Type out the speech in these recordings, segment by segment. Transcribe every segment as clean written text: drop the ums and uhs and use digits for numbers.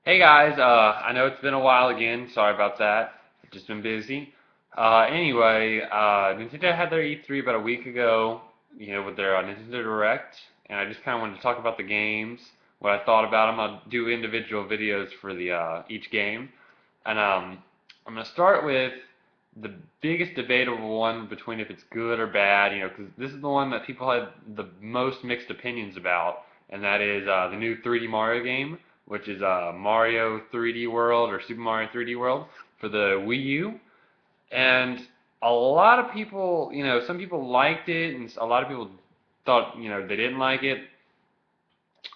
Hey guys, I know it's been a while again. Sorry about that. Just been busy. Nintendo had their E3 about a week ago, with their Nintendo Direct, and I just kind of wanted to talk about the games, what I thought about them. I'll do individual videos for the each game, and I'm gonna start with the biggest debatable one between if it's good or bad, because this is the one that people had the most mixed opinions about, and that is the new 3D Mario game, which is Mario 3D World or Super Mario 3D World for the Wii U. And a lot of people, some people liked it, and a lot of people thought, they didn't like it.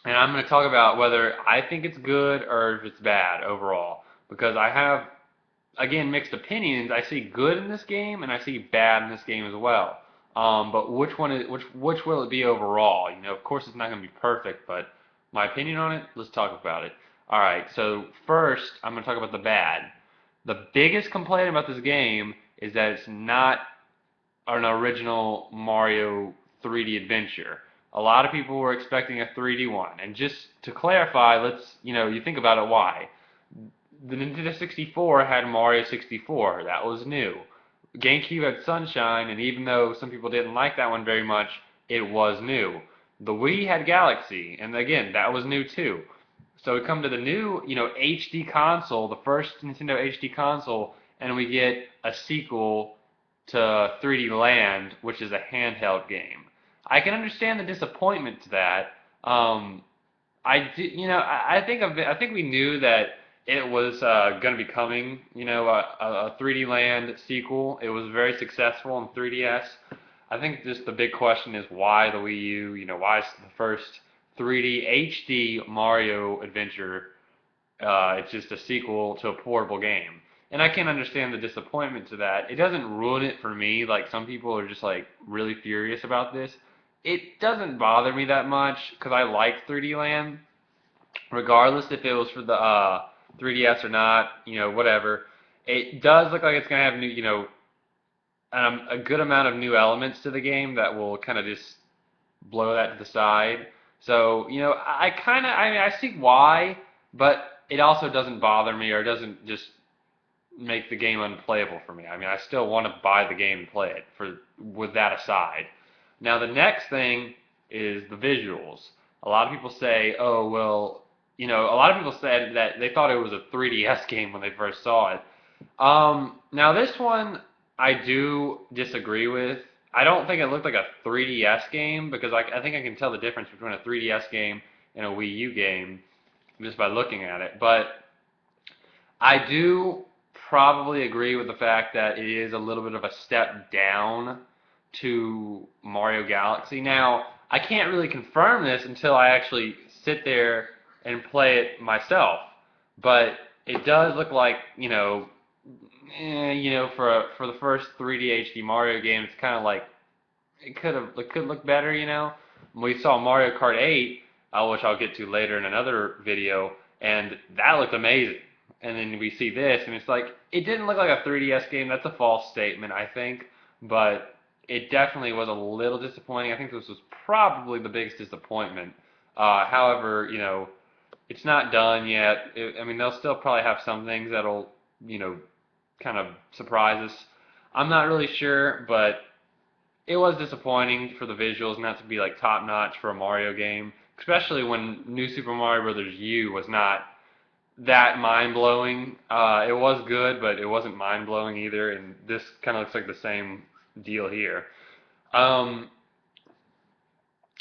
And I'm going to talk about whether I think it's good or if it's bad overall, because I have again mixed opinions. I see good in this game and I see bad in this game as well. But which one is which will it be overall? Of course it's not going to be perfect, but my opinion on it. Let's talk about it. All right. So first, I'm going to talk about the bad. The biggest complaint about this game is that it's not an original Mario 3D adventure. A lot of people were expecting a 3D one, and just to clarify, you think about it. Why? The Nintendo 64 had Mario 64. That was new. GameCube had Sunshine, and even though some people didn't like that one very much, it was new. The Wii had Galaxy, and again, that was new too. So we come to the new, HD console, the first Nintendo HD console, and we get a sequel to 3D Land, which is a handheld game. I can understand the disappointment to that. I did, I think we knew that it was going to be coming. A 3D Land sequel. It was very successful on 3DS. I think just the big question is why the Wii U. Why is the first 3D HD Mario adventure? It's just a sequel to a portable game. And I can understand the disappointment to that. It doesn't ruin it for me. Like some people are just like really furious about this. It doesn't bother me that much because I like 3D Land, regardless if it was for the 3DS or not. Whatever. It does look like it's gonna have new, a good amount of new elements to the game that will kind of just blow that to the side. So, I mean, I see why, but it also doesn't bother me or doesn't just make the game unplayable for me. I mean, I still want to buy the game and play it for with that aside. Now, the next thing is the visuals. A lot of people say, "Oh, well, a lot of people said that they thought it was a 3DS game when they first saw it." Now this one I do disagree with. I don't think it looked like a 3DS game because I think I can tell the difference between a 3DS game and a Wii U game just by looking at it. But I do probably agree with the fact that it is a little bit of a step down to Mario Galaxy. Now, I can't really confirm this until I actually sit there and play it myself. But it does look like, for the first 3D HD Mario game, it's kind of like it could look better. We saw Mario Kart 8, which I'll get to later in another video, and that looked amazing. And then we see this, and it's like it didn't look like a 3DS game. That's a false statement, I think, but it definitely was a little disappointing. I think this was probably the biggest disappointment. However, it's not done yet. I mean, they'll still probably have some things that'll, kind of surprise us. I'm not really sure, but it was disappointing for the visuals not to be like top notch for a Mario game, especially when New Super Mario Bros. U was not that mind blowing. It was good, but it wasn't mind blowing either, and this kind of looks like the same deal here. Um,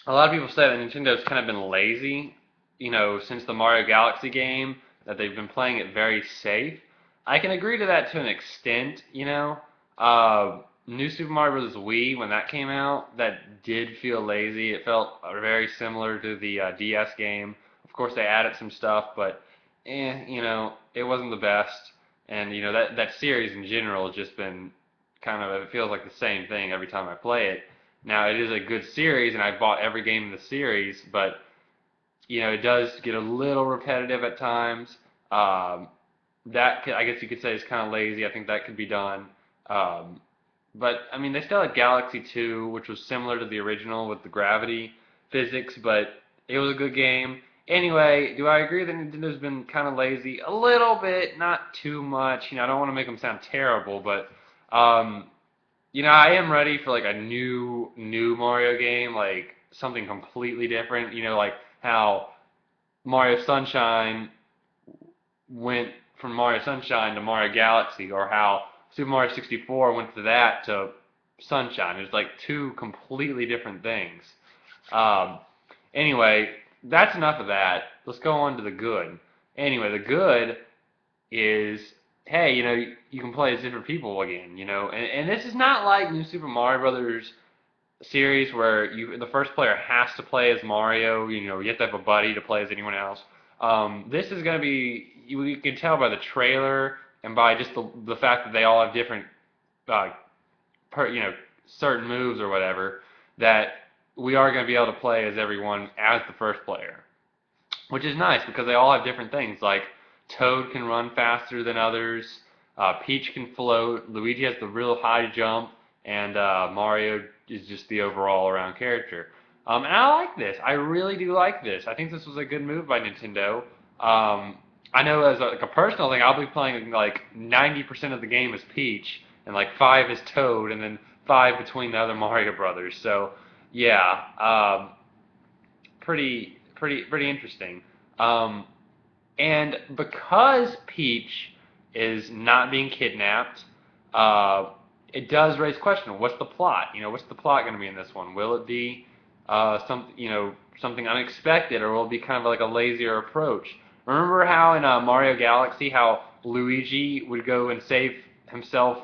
a lot of people say that Nintendo's kind of been lazy, since the Mario Galaxy game, that they've been playing it very safe. I can agree to that to an extent. New Super Mario Bros. Wii, when that came out, that did feel lazy. It felt very similar to the DS game. Of course, they added some stuff, but it wasn't the best. And that series in general has just been kind of it feels like the same thing every time I play it. Now it is a good series, and I've bought every game in the series, but it does get a little repetitive at times. I guess you could say is kind of lazy. I think that could be done. Um, but I mean, they still had Galaxy 2, which was similar to the original with the gravity physics, but it was a good game. Anyway, do I agree that Nintendo's been kind of lazy? A little bit, not too much. I don't want to make them sound terrible, but um, I am ready for like a new Mario game, like something completely different. Like how Mario Sunshine went from Mario Sunshine to Mario Galaxy, or how Super Mario 64 went to that to Sunshine. It's like two completely different things. Um, anyway, that's enough of that. Let's go on to the good. Anyway, the good is, hey, you can play as different people again, and this is not like New Super Mario Brothers series where the first player has to play as Mario. You have to have a buddy to play as anyone else. This is going to be, you can tell by the trailer and by just the fact that they all have different, uh, certain moves or whatever, that we are going to be able to play as everyone as the first player, which is nice because they all have different things. Like Toad can run faster than others, Peach can float, Luigi has the real high jump, and Mario is just the overall around character. And I like this. I really do like this. I think this was a good move by Nintendo. I know as like a personal thing, I'll be playing like 90% of the game as Peach, and like 5 as Toad, and then 5 between the other Mario brothers. So yeah, pretty interesting. Um, and because Peach is not being kidnapped, uh, it does raise question: what's the plot? What's the plot going to be in this one? Will it be something unexpected, or will it be kind of like a lazier approach? Remember how in Mario Galaxy, how Luigi would go and save himself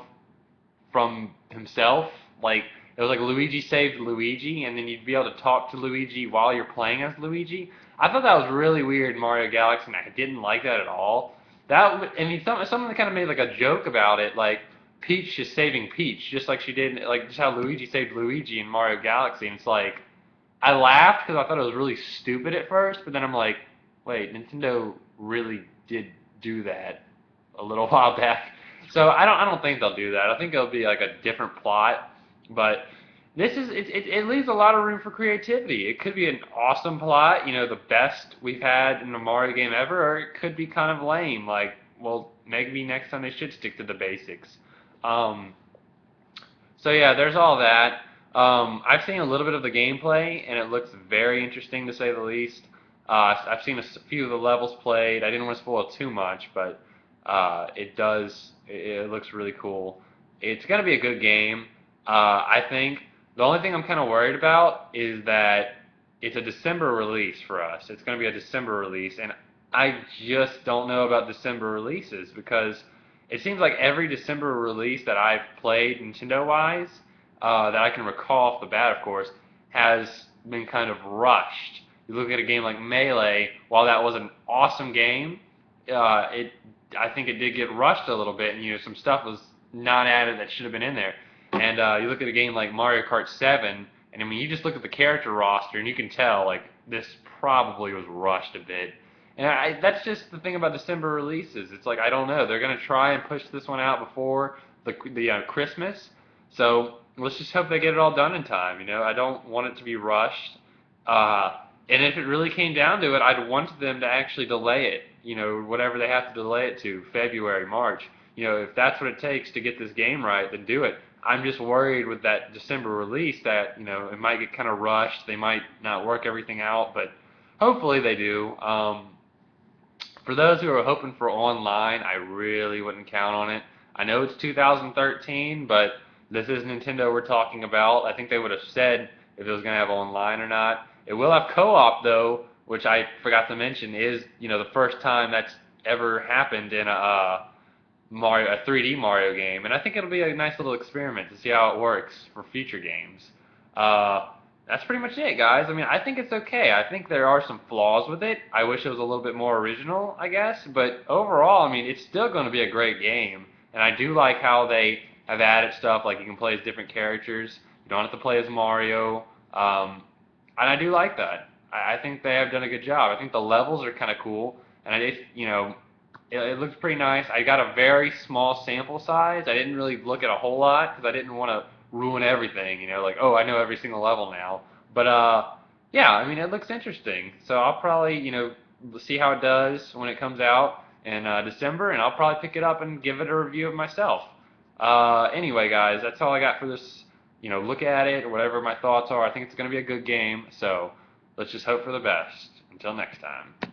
from himself? Like it was like Luigi saved Luigi, and then you'd be able to talk to Luigi while you're playing as Luigi. I thought that was really weird in Mario Galaxy, and I didn't like that at all. I mean, someone kind of made like a joke about it, like Peach is saving Peach, just like she did, like just how Luigi saved Luigi in Mario Galaxy. And it's like, I laughed because I thought it was really stupid at first, but then I'm like, wait, Nintendo really did do that a little while back. So I don't think they'll do that. I think it'll be like a different plot, but it leaves a lot of room for creativity. It could be an awesome plot, the best we've had in a Mario game ever, or it could be kind of lame. Like, well, maybe next time they should stick to the basics. Um, so yeah, there's all that. I've seen a little bit of the gameplay, and it looks very interesting to say the least. I've seen a few of the levels played. I didn't want to spoil too much, but it does. It looks really cool. It's gonna be a good game. I think the only thing I'm kind of worried about is that it's a December release for us. It's gonna be a December release, and I just don't know about December releases because it seems like every December release that I've played Nintendo-wise, that I can recall off the bat, of course, has been kind of rushed. You look at a game like Melee, while that was an awesome game, it I think it did get rushed a little bit, and some stuff was not added that should have been in there. And you look at a game like Mario Kart 7, and I mean, you just look at the character roster, and you can tell like this probably was rushed a bit. And that's just the thing about December releases. It's like I don't know. They're gonna try and push this one out before the Christmas. So let's just hope they get it all done in time. I don't want it to be rushed. And if it really came down to it, I'd want them to actually delay it. Whatever they have to delay it to, February, March. If that's what it takes to get this game right, then do it. I'm just worried with that December release that it might get kind of rushed. They might not work everything out, but hopefully they do. For those who are hoping for online, I really wouldn't count on it. I know it's 2013, but this is Nintendo we're talking about. I think they would have said if it was going to have online or not. It will have co-op though, which I forgot to mention is the first time that's ever happened in a 3D Mario game, and I think it'll be a nice little experiment to see how it works for future games. Uh, that's pretty much it, guys. I mean, I think it's okay. I think there are some flaws with it. I wish it was a little bit more original, I guess, but overall, I mean, it's still going to be a great game, and I do like how they have added stuff like you can play as different characters. You don't have to play as Mario, and I do like that. I think they have done a good job. I think the levels are kind of cool, and it looks pretty nice. I got a very small sample size. I didn't really look at a whole lot because I didn't want to ruin everything. Like, oh, I know every single level now. But Yeah, I mean, it looks interesting. So I'll probably, see how it does when it comes out in December, and I'll probably pick it up and give it a review of myself. Anyway, guys, that's all I got for this, look at it or whatever my thoughts are. I think it's going to be a good game, so let's just hope for the best. Until next time.